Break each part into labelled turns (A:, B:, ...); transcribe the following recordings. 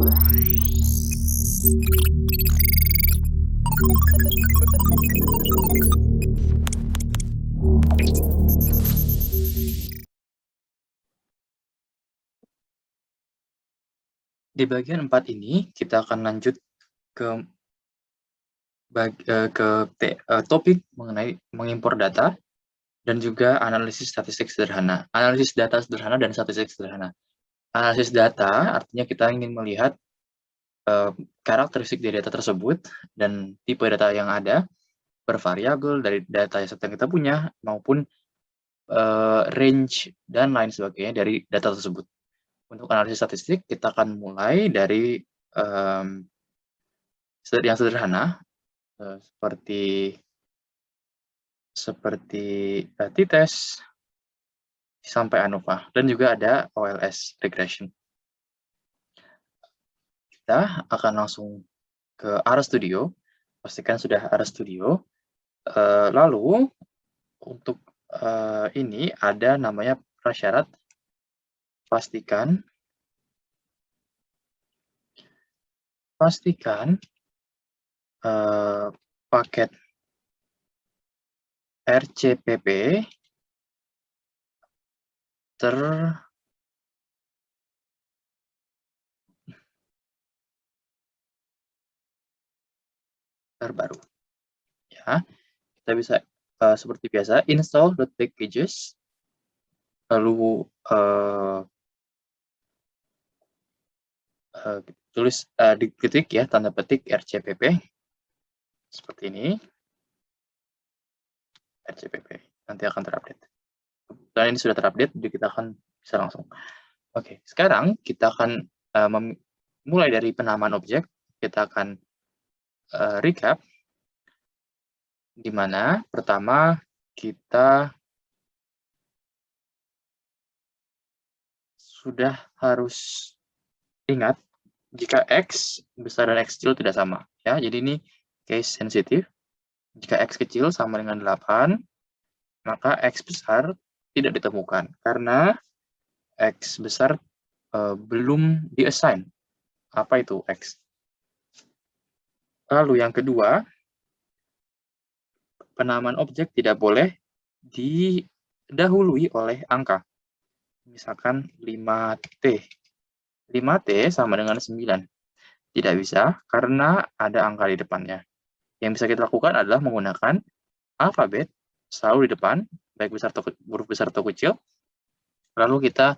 A: Di bagian 4 ini, kita akan lanjut ke topik mengenai mengimpor data dan juga analisis statistik sederhana. Analisis data sederhana dan statistik sederhana. Analisis data artinya kita ingin melihat karakteristik dari data tersebut dan tipe data yang ada, bervariabel dari data yang sedang kita punya, maupun range dan lain sebagainya dari data tersebut. Untuk analisis statistik, kita akan mulai dari yang sederhana, seperti t-test sampai ANOVA, dan juga ada OLS regression. Kita akan langsung ke RStudio, pastikan sudah RStudio. Lalu untuk ini ada namanya prasyarat, pastikan paket RCPP terbaru. Ya, kita bisa seperti biasa install.packages, lalu tulis diketik ya, tanda petik RCPP seperti ini. RCPP nanti akan terupdate. Dan ini sudah terupdate, jadi kita akan bisa langsung. Oke, sekarang kita akan mulai dari penamaan objek. Kita akan recap, di mana pertama kita sudah harus ingat jika X besar dan X kecil tidak sama. Ya, jadi ini case sensitif. Jika X kecil sama dengan 8, maka X besar tidak ditemukan, karena X besar belum di-assign. Apa itu X? Lalu yang kedua, penamaan objek tidak boleh didahului oleh angka. Misalkan 5T. 5T sama dengan 9. Tidak bisa, karena ada angka di depannya. Yang bisa kita lakukan adalah menggunakan alfabet selalu di depan, baik huruf besar atau kecil, lalu kita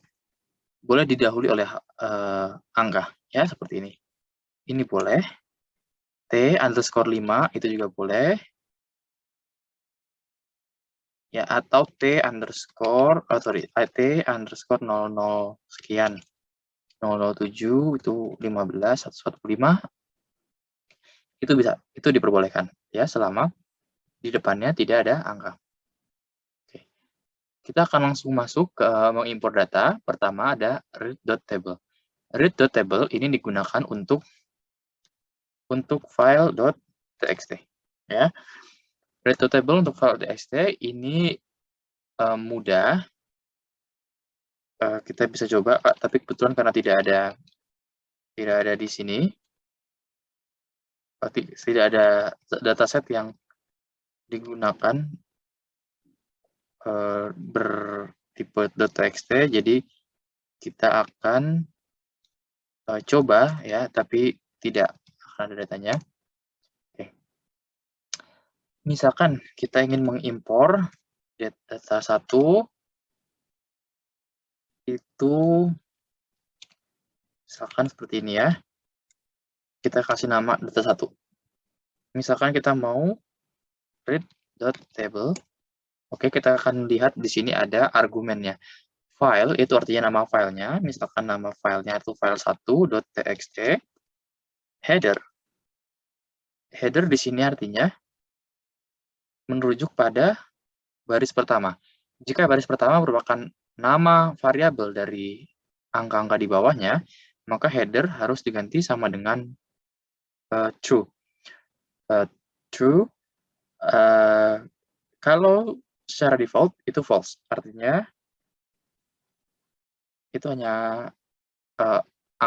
A: boleh didahului oleh angka, ya, seperti ini. Ini boleh. T_5 itu juga boleh. Ya, atau T_00 sekian. 007 itu 15, 145. Itu bisa, itu diperbolehkan, ya, selama di depannya tidak ada angka. Oke. Kita akan langsung masuk ke mengimpor data. Pertama ada read.table. Read.table ini digunakan untuk file.txt, ya. Read.table untuk file.txt ini mudah. Kita bisa coba, tapi kebetulan karena tidak ada di sini, tidak ada dataset yang digunakan bertipe .txt, jadi kita akan coba, ya, tapi tidak akan ada datanya. Oke. Misalkan kita ingin mengimpor data 1, itu misalkan seperti ini, ya. Kita kasih nama data 1. Misalkan kita mau read.table. Oke, kita akan lihat di sini ada argumennya. File itu artinya nama filenya. Misalkan nama filenya itu file1.txt. Header. Header di sini artinya merujuk pada baris pertama. Jika baris pertama merupakan nama variabel dari angka-angka di bawahnya, maka header harus diganti sama dengan true. True. Kalau secara default itu false, artinya itu hanya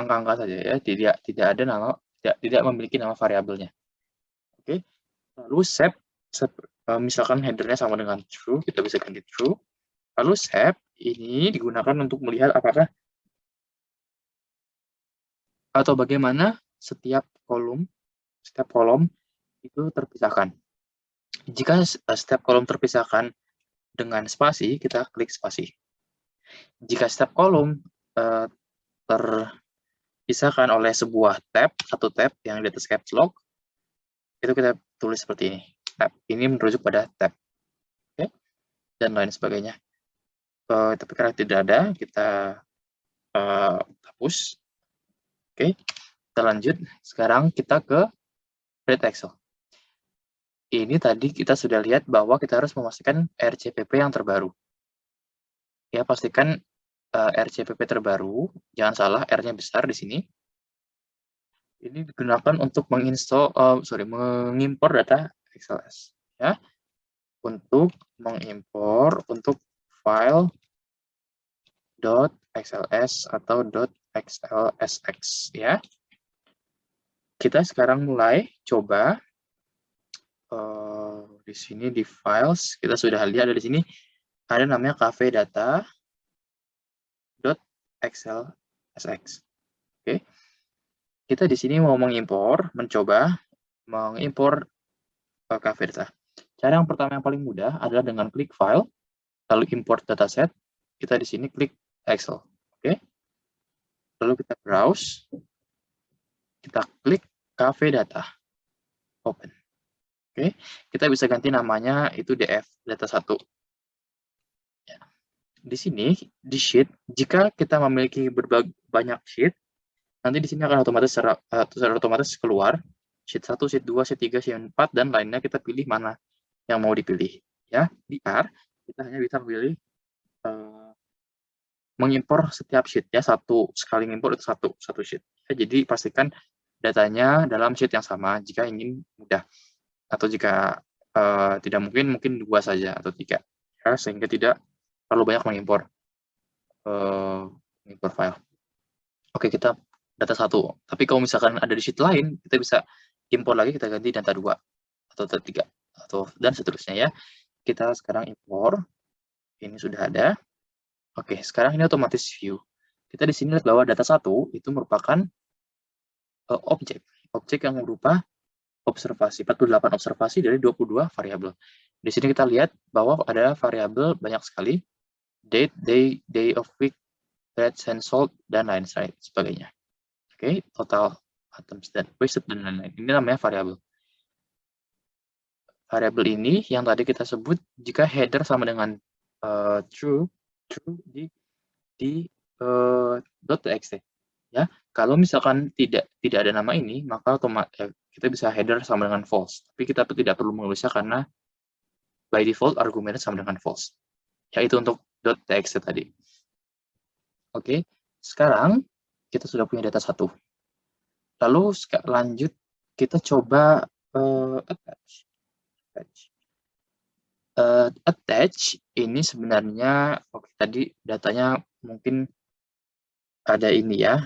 A: angka-angka saja ya, tidak ada nama, tidak memiliki nama variabelnya. Oke. Lalu shape misalkan header-nya sama dengan true, kita bisa ganti true. Lalu shape ini digunakan untuk melihat apakah atau bagaimana setiap kolom itu terpisahkan. Jika setiap kolom terpisahkan dengan spasi, kita klik spasi. Jika setiap kolom terpisahkan oleh sebuah tab, satu tab yang di atas caps lock, itu kita tulis seperti ini. Tab ini merujuk pada tab, oke, dan lain sebagainya. Tapi karena tidak ada, kita hapus. Oke, kita lanjut. Sekarang kita ke Create Excel. Ini tadi kita sudah lihat bahwa kita harus memastikan RCPP yang terbaru. Ya, pastikan RCPP terbaru, jangan salah R-nya besar di sini. Ini digunakan untuk mengimpor data XLS. Ya, untuk mengimpor untuk file .xls atau .xlsx ya. Kita sekarang mulai coba di sini di files kita sudah lihat di sini ada namanya cafe data .xlsx. Oke. Kita di sini mau mencoba mengimpor cafe data. Cara yang pertama yang paling mudah adalah dengan klik file, lalu import dataset. Kita di sini klik Excel. Oke. Lalu kita browse. Kita klik cafe data. Open. Oke. Kita bisa ganti namanya itu DF, data 1. Ya. Di sini, di sheet, jika kita memiliki banyak sheet, nanti di sini akan secara otomatis keluar sheet 1, sheet 2, sheet 3, sheet 4, dan lainnya kita pilih mana yang mau dipilih. Ya, di R, kita hanya bisa memilih mengimpor setiap sheet ya, sekali mengimpor itu satu sheet. Ya, jadi pastikan datanya dalam sheet yang sama jika ingin mudah, atau jika tidak mungkin 2 saja atau 3 ya, sehingga tidak terlalu banyak mengimpor file. Oke, kita data 1. Tapi kalau misalkan ada di sheet lain, kita bisa impor lagi, kita ganti data 2 atau data 3 dan seterusnya ya. Kita sekarang impor. Ini sudah ada. Oke, sekarang ini otomatis view. Kita di sini lihat bahwa data 1 itu merupakan objek yang berupa observasi, 48 observasi dari 22 variabel. Di sini kita lihat bahwa ada variabel banyak sekali, date, day of week, red, and salt, dan lain sebagainya. Oke, total items dan wasted dan lain-lain. Ini namanya variabel. Variabel ini yang tadi kita sebut jika header sama dengan true di .txt. Ya, kalau misalkan tidak ada nama ini, maka kita bisa header sama dengan false. Tapi kita tidak perlu menulisnya karena by default argumennya sama dengan false. Yaitu untuk .txt tadi. Oke, sekarang kita sudah punya data 1. Lalu lanjut kita coba attach ini sebenarnya tadi datanya mungkin ada ini ya,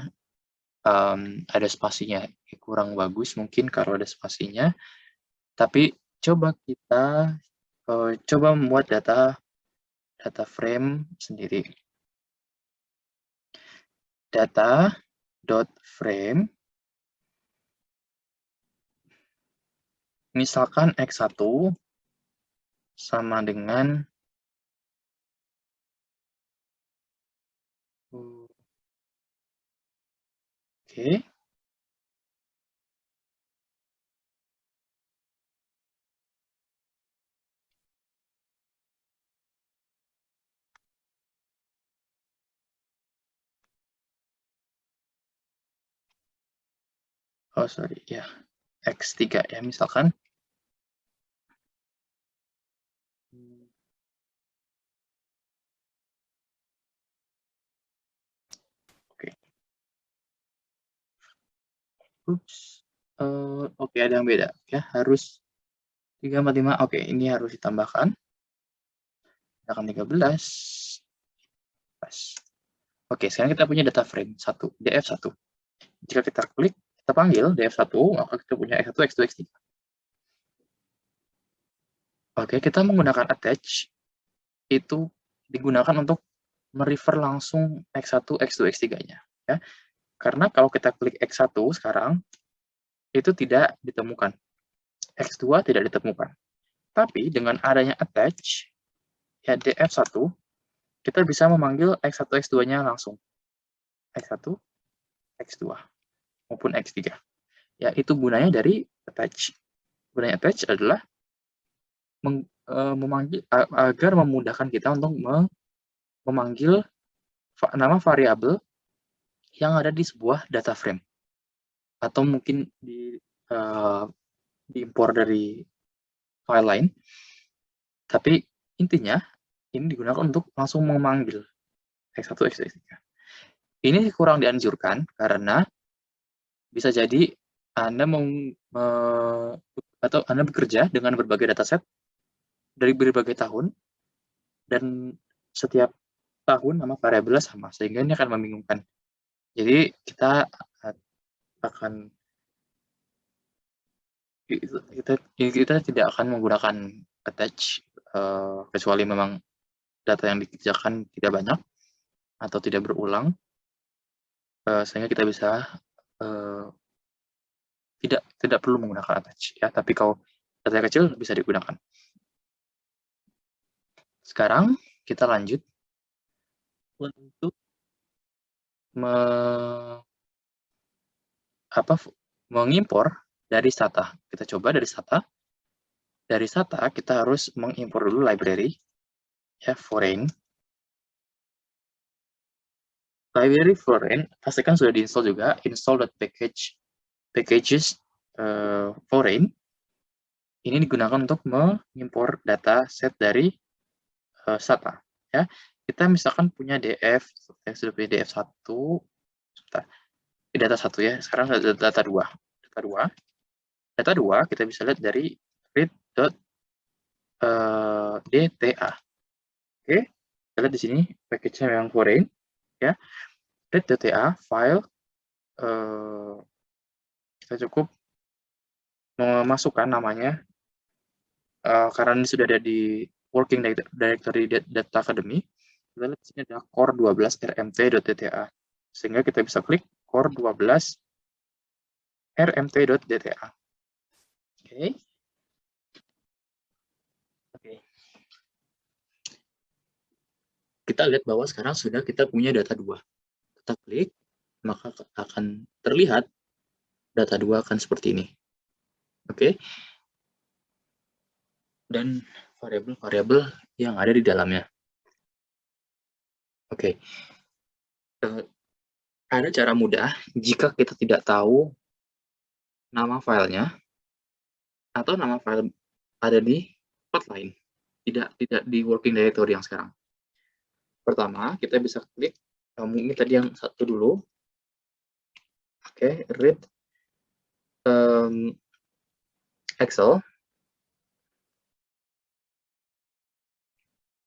A: ada spasinya kurang bagus mungkin kalau ada spasinya, tapi coba kita coba membuat data frame sendiri. Data.frame misalkan X1 sama dengan oke. Oh sorry ya, X3 ya misalkan. Oke. Oke, ada yang beda ya, harus 345. Oke, ini harus ditambahkan. Akan 13. Pas. Oke, sekarang kita punya data frame 1, DF1. Jika kita klik, kita panggil df1, maka kita punya x1, x2, x3. Oke, kita menggunakan attach, itu digunakan untuk merefer langsung x1, x2, x3-nya. Ya. Karena kalau kita klik x1 sekarang, itu tidak ditemukan. x2 tidak ditemukan. Tapi dengan adanya attach, ya df1, kita bisa memanggil x1, x2-nya langsung. x1, x2, maupun x3. Ya, itu gunanya dari attach. Gunanya attach adalah memanggil agar memudahkan kita untuk memanggil nama variabel yang ada di sebuah data frame. Atau mungkin diimpor dari file lain. Tapi intinya, ini digunakan untuk langsung memanggil x1, x2, x3. Ini kurang dianjurkan karena bisa jadi Anda atau Anda bekerja dengan berbagai dataset dari berbagai tahun, dan setiap tahun nama variabelnya sama, sehingga ini akan membingungkan. Jadi kita tidak akan menggunakan attach kecuali memang data yang dikerjakan tidak banyak atau tidak berulang, sehingga kita bisa tidak perlu menggunakan attach, ya. Tapi kalau data kecil bisa digunakan. Sekarang kita lanjut untuk mengimpor dari Stata. Kita coba dari Stata. Dari Stata kita harus mengimpor dulu library, ya, foreign. Library foreign pastikan sudah diinstal juga, install.packages foreign. Ini digunakan untuk mengimpor data set dari Stata. Ya, kita misalkan punya df, sudah punya df1, data 1 ya. Sekarang ada data 2. Data 2 kita bisa lihat dari read.dta. Oke, kita lihat di sini package-nya yang foreign, ya. Read.dta file, kita cukup memasukkan namanya, karena ini sudah ada di working directory data academy. Kita lihat di sini ada core 12 rmt.dta, sehingga kita bisa klik core 12 rmt.dta. Oke. Kita lihat bahwa sekarang sudah kita punya data 2. Kita klik, maka akan terlihat data 2 akan seperti ini. Oke. Dan variabel-variabel yang ada di dalamnya. Oke. Ada cara mudah jika kita tidak tahu nama filenya atau nama file ada di tempat lain, tidak di working directory yang sekarang. Pertama, kita bisa klik, ini tadi yang satu dulu. Oke, read Excel,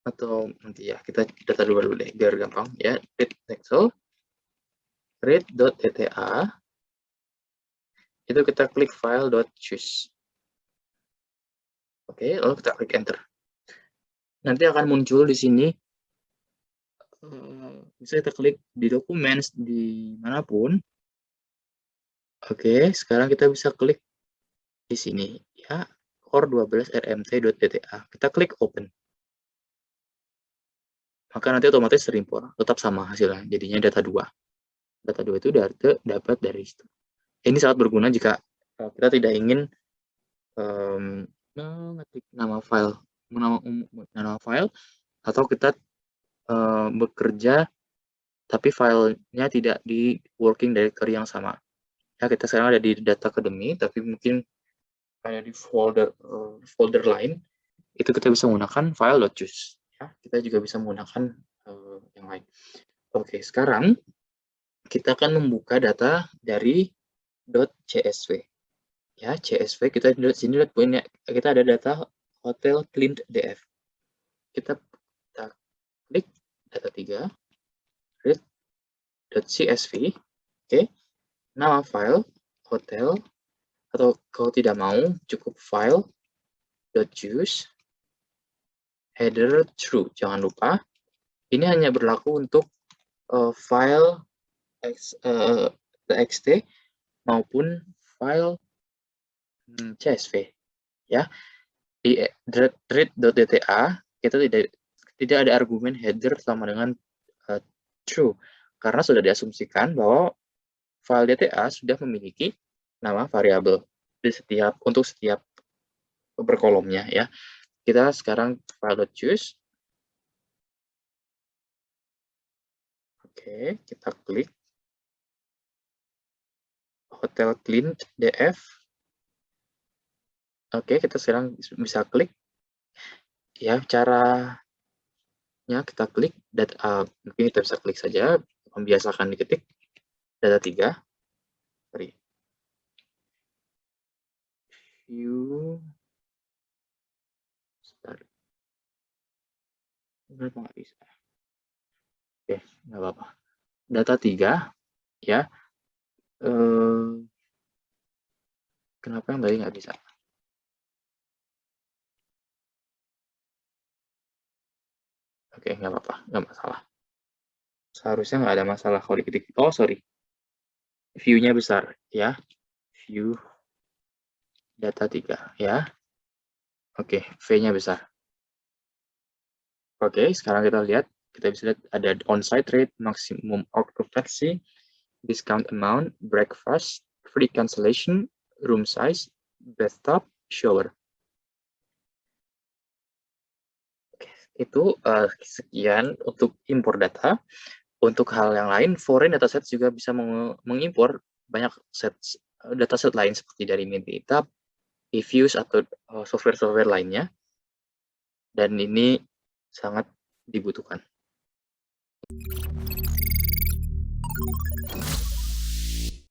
A: atau nanti ya kita data dulu deh biar gampang ya. Read Excel, read.dta, itu kita klik file.choose. Oke, lalu kita klik enter. Nanti akan muncul di sini, bisa kita klik di documents di manapun. Oke, sekarang kita bisa klik di sini ya, core 12 rmt.dta. Kita klik open. Maka nanti otomatis terimpor, tetap sama hasilnya, jadinya data 2. Data 2 itu dapat dari situ. Ini sangat berguna jika kita tidak ingin mengetik nama file atau kita bekerja tapi filenya tidak di working directory yang sama. Ya, kita sekarang ada di data academy, tapi mungkin ada di folder lain, itu kita bisa menggunakan file.choose. Ya, kita juga bisa menggunakan yang lain. Oke, sekarang kita akan membuka data dari .csv. Ya, CSV kita di sini lihat punya, kita ada data hotel cleaned df. Kita klik data 3, read.csv. Oke. nama file, hotel, atau kalau tidak mau, cukup file.choose, header true. Jangan lupa, ini hanya berlaku untuk file txt maupun file CSV. Ya, di read.dta kita tidak ada argumen header sama dengan true, karena sudah diasumsikan bahwa file DTA sudah memiliki nama variabel untuk setiap berkolomnya ya. Kita sekarang file.choose. Oke, kita klik hotel clean df. Oke, kita sekarang bisa klik ya, caranya kita klik data, mungkin kita bisa klik saja, membiasakan diketik data 3. View kenapa nggak bisa? Oke, nggak apa-apa. Data 3 ya. Kenapa yang tadi nggak bisa? Oke, nggak apa-apa, nggak masalah. Seharusnya nggak ada masalah kalau diketik. Oh, sorry. View-nya besar, ya. View data 3, ya. Oke, V-nya besar. Oke, sekarang kita lihat. Kita bisa lihat ada on-site rate, maximum occupancy, discount amount, breakfast, free cancellation, room size, bathtub, shower. Oke, itu sekian untuk impor data. Untuk hal yang lain, foreign dataset juga bisa mengimpor banyak dataset lain seperti dari Medidata, Reviews, atau software-software lainnya. Dan ini sangat dibutuhkan.